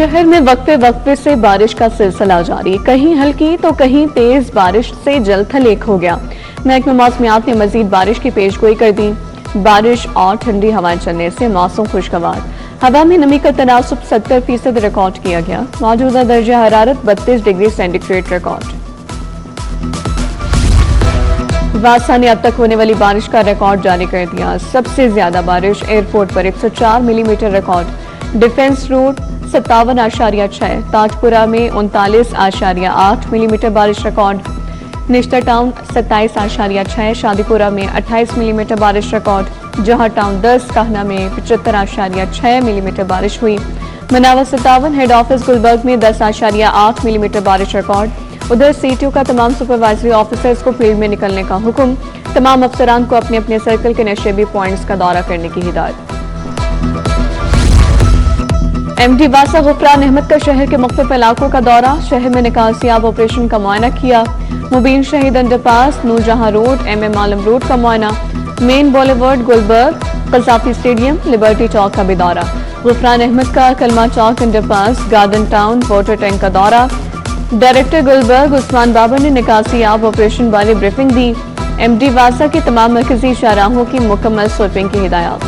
शहर में वक्फे वक्फे से बारिश का सिलसिला जारी, कहीं हल्की तो कहीं तेज बारिश से जलथल एक हो गया। महकमा मौसमियात ने मजीद बारिश की पेशगोई कर दी। बारिश और ठंडी हवाएं चलने से मौसम खुशगवार। हवा में नमी का तनासुब 70% रिकॉर्ड किया गया। मौजूदा दर्जा हरारत 32 डिग्री सेंटीग्रेड रिकॉर्ड। वासा ने अब तक होने वाली बारिश का रिकॉर्ड जारी कर दिया। सबसे ज्यादा बारिश एयरपोर्ट पर 104 millimetre record. Defence road 57.6, Tajpura में 39.8 मिलीमीटर बारिश रिकॉर्ड। निश्तर टाउन 27.6, शादीपुरा में 28 मिलीमीटर बारिश रिकॉर्ड। जहां टाउन 10, कहना में 75.6 मिलीमीटर बारिश हुई। मनावा 57, हेड ऑफिस गुलबर्ग में 10.8 मिलीमीटर बारिश रिकॉर्ड। उधर सीटीओ का तमाम सुपरवाइजरी ऑफिसर्स को फील्ड में निकलने का हुक्म। तमाम अफसरान को अपने अपने सर्कल के नशेबी पॉइंट्स का दौरा करने की हिदायत। एमडी वासा गुफरान अहमद का शहर के मुख्तलिफ इलाकों का दौरा। शहर में निकासियाब ऑपरेशन का मुआयना किया। Mubeen Shaheed underpass, Noorjahan road, MM Alam road का मुआयना। Main boulevard, Gulberg, Gaddafi stadium, liberty Chowk का भी दौरा। गुफरान अहमद का Kalma Chowk underpass, garden town, water tank का दौरा। डायरेक्टर गुलबर्ग उस्मान बाबर ने निकासियाब ऑपरेशन बारे ब्रीफिंग दी। एमडी वासा के तमाम मरकजी शाहराहों की मुकम्मल स्वीपिंग की हिदायत।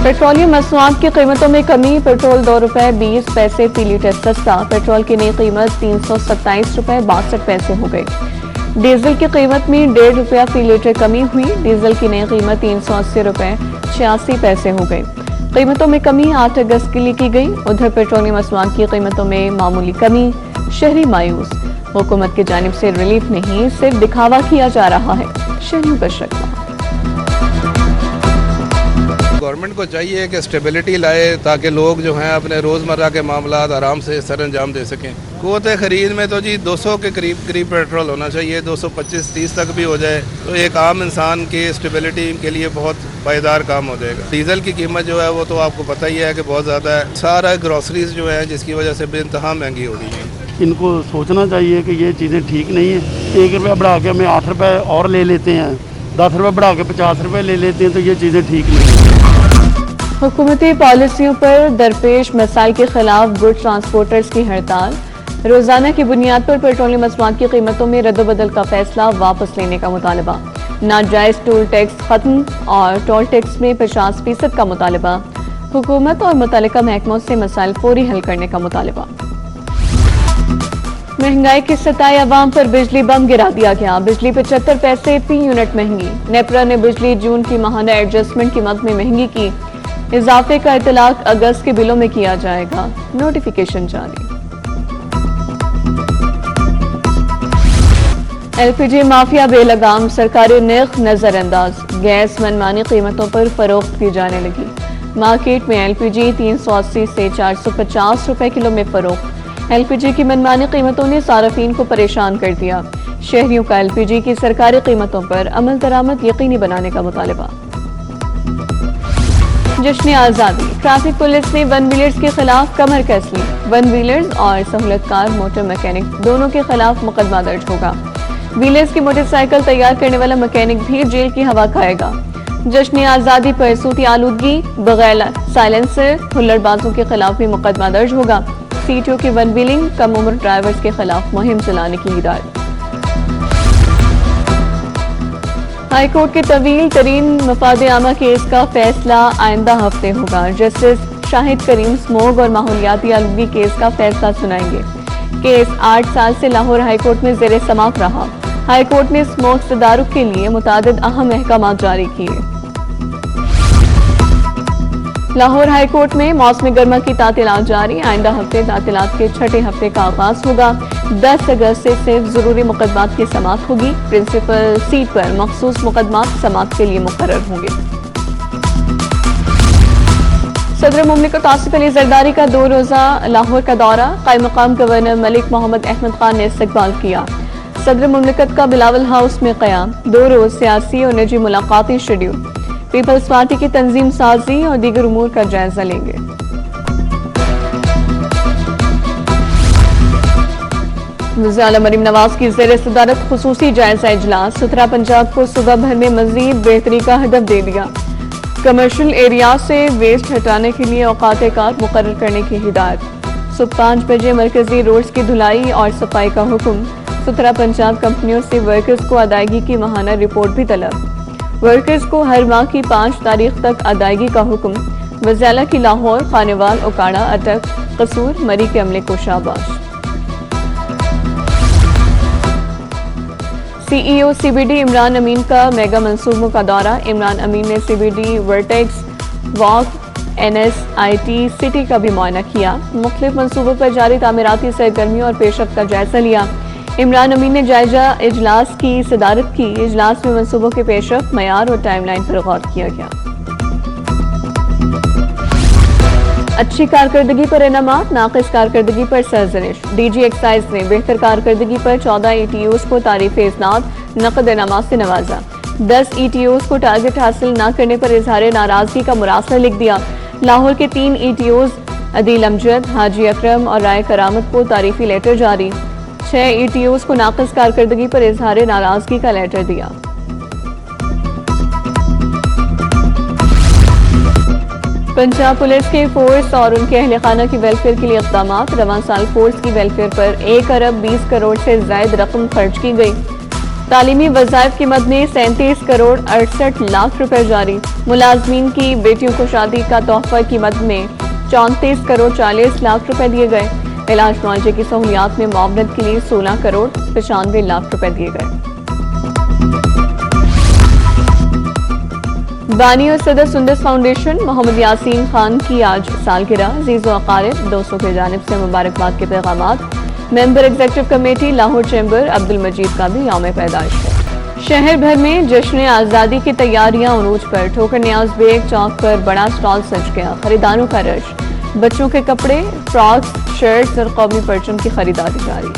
पेट्रोलियम मसनूआत की कीमतों में कमी। पेट्रोल ₹2.20 फी लीटर सस्ता। पेट्रोल की नई कीमत ₹327.62 हो गई। डीजल की कीमत में ₹1.5 फी लीटर कमी हुई। डीजल की नई कीमत ₹380.86 हो गई। कीमतों में कमी 8 अगस्त के लिए की गई। उधर पेट्रोलियम मसनूआत की कीमतों में मामूली कमी। शहरी मायूस। हुकूमत की जानिब से रिलीफ नहीं, सिर्फ दिखावा किया जा रहा है, शहरियों का शिकवा। गवर्नमेंट को चाहिए कि स्टेबिलिटी लाए ताकि लोग जो हैं अपने रोज़मर्रा के मामलात आराम से सर अंजाम दे सकें। क़ुव्वत ख़रीद में तो जी 200 के करीब पेट्रोल होना चाहिए, 225-30 तक भी हो जाए तो एक आम इंसान की स्टेबिलिटी के लिए बहुत पायदार काम हो जाएगा। डीज़ल की कीमत जो है वो तो आपको पता ही है कि बहुत ज़्यादा है। सारा ग्रॉसरीज जो है जिसकी वजह से बेइंतहा महंगी हो रही है। इनको सोचना चाहिए कि ये चीज़ें ठीक नहीं है। 1 रुपया बढ़ा के हमें 8 रुपये और ले लेते हैं, 10 रुपये बढ़ा के 50 रुपये ले लेते हैं, तो ये चीज़ें ठीक नहीं है। हुकूमती पॉलिसियों पर दरपेश मसाइल के खिलाफ गुड ट्रांसपोर्टर्स की हड़ताल। रोजाना की बुनियाद पर पेट्रोलियम मसनूआत की कीमतों में रद्दबदल का फैसला वापस लेने का मुतालबा। नाजायज टोल टैक्स खत्म और टोल टैक्स में 50% का मुतालबा। हुकूमत और मुतल्लिका महकमों से मसाइल फौरी हल करने का मुतालबा। महंगाई के सताए अवाम पर बिजली बम गिरा दिया गया। बिजली 75 पैसे फी यूनिट महंगी। नेपरा ने बिजली जून की माहाना एडजस्टमेंट की मद में महंगी की। इजाफे का इतलाक अगस्त के बिलों में किया जाएगा, नोटिफिकेशन जारी। LPG माफिया बेलगाम, सरकारी निर्ख नजरअंदाज। गैस मनमानी कीमतों पर फरोख्त की जाने लगी। मार्केट में LPG 380 से 450 रुपए किलो में फरोख्त। LPG की मनमानी कीमतों ने सार्फिन को परेशान कर दिया। शहरियों का LPG की सरकारी कीमतों पर अमल दरामद यकीनी बनाने का मुतालबा। जश्न आज़ादी। ट्रैफिक पुलिस ने वन व्हीलर्स के खिलाफ कमर कस ली। वन व्हीलर्स और सहूलतकार मोटर मैकेनिक दोनों के खिलाफ मुकदमा दर्ज होगा। व्हीलर्स की मोटरसाइकिल तैयार करने वाला मैकेनिक भी जेल की हवा खाएगा। जश्न आज़ादी पर सूती आलूदगी, बगैर साइलेंसर, हुल्लड़बाजों के खिलाफ भी मुकदमा दर्ज होगा। सीटीओ की वन व्हीलिंग कम उम्र ड्राइवर्स के खिलाफ मुहिम चलाने की हिदायत। हाई कोर्ट के तवील तरीन मफाद आमा केस का फैसला आइंदा हफ्ते होगा। जस्टिस शाहिद करीम स्मोग और माहौलियाती आलूगी केस का फैसला सुनाएंगे। केस 8 साल से लाहौर हाई कोर्ट में ज़ेरे समाअत रहा। हाई कोर्ट ने स्मोक तदारुक के लिए मुतादिद अहम अहकाम जारी किए। लाहौर हाई कोर्ट में मौसम गर्मा की तातीलात जारी। आइंदा हफ्ते तातीलात के 6ठे हफ्ते का आगाज होगा। 10 अगस्त से सिर्फ जरूरी मुकदमात की समाअत होगी। प्रिंसिपल सीट पर मखसूस मुकदमात समाअत के लिए मुकर्रर होंगे। सदर मुमलिकत आसिफ अली जरदारी का 2 रोजा लाहौर का दौरा। कायम मकाम गवर्नर मलिक मोहम्मद अहमद खान ने इस्तकबाल किया। सदर मुमलिकत का बिलावल हाउस में क़याम। 2 रोज सियासी और निजी मुलाकातें शेड्यूल। पीपल्स पार्टी की तंजीम साजी और दीगर उमूर का जायजा लेंगे। वज़ीर आला मरीम नवाज की ज़ेर सदारत खुसूसी जायजा इजलास। 17 पंजाब को सुबह भर में मजीद बेहतरी का हदफ दे दिया। कमर्शियल एरिया से वेस्ट हटाने के लिए औकात कार मुकर्रर करने की हिदायत। सुबह 5 बजे मरकजी रोड्स की धुलाई और सफाई का हुक्म। सुथरा पंजाब कंपनियों से वर्कर्स को अदायगी की माहाना रिपोर्ट भी तलब। वर्कर्स को हर माह की 5 तारीख तक अदायगी का हुक्म। वज़ाला की लाहौर, खानेवाल, ओकाड़ा, अटक, कसूर, मरी के अमले को शाबाश। सीईओ सीबीडी इमरान अमीन का मेगा मंसूबों का दौरा। इमरान अमीन ने CBD, vertex, walk, NSIT city का भी मुआयना किया। मुख्तलिफ मंसूबों पर जारी तामीराती सरगर्मियों और पेशरफ्त का जायजा लिया। इमरान अमीन ने जायजा इजलास की सदारत की। इजलास में मंसूबों के पेशरफ्त, मयार और टाइमलाइन पर गौर किया गया। अच्छी कारकर्दगी पर इनामात, नाक़िस कारकर्दगी पर सरजनिश। DG एक्साइज ने बेहतर कारकर्दगी पर 14 ETOs को तारीफ़ इस्नाद, नकद इनामात से नवाजा। 10 ETOs को टारगेट हासिल न करने पर इजहार नाराजगी का मुरासला लिख दिया। लाहौर के 3 ETOs अदील अमजद, हाजी अकरम और राय करामत को तारीफी लेटर जारी। 6 ETOs को नाक़िस कारकर्दगी पर इजहार नाराजगी का लेटर दिया। पंजाब पुलिस के फोर्स और उनके अहल खाना की वेलफेयर के लिए इक़दामात। रवां साल फोर्स की वेलफेयर पर 1 अरब 20 करोड़ से ज़ायद रकम खर्च की गई। तालीमी वज़ाइफ की मद में 37 करोड़ 68 लाख रुपए जारी। मुलाजमीन की बेटियों को शादी का तोहफा की मद में 34 करोड़ 40 लाख रुपए दिए गए। इलाज मुआवजे की सहूलियात में मुआवनत के लिए 16 करोड़ 95 लाख रुपए दिए गए। बानी और सदर सुंदस फाउंडेशन मोहम्मद यासीन खान की आज सालगिरह। अज़ीज़ व अक़ारिब, दोस्तों की जानिब से मुबारकबाद के पैगामात। Member executive committee Lahore chamber Abdul Majeed का भी यौम पैदाइश है। शहर भर में जश्न आज़ादी की तैयारियां उरूज पर। ठोकर न्याज बेग चौक पर बड़ा स्टॉल सज गया। खरीदारों का रश। बच्चों के कपड़े, फ्रॉक्स, शर्ट्स और कौमी परचम की खरीदारी जारी।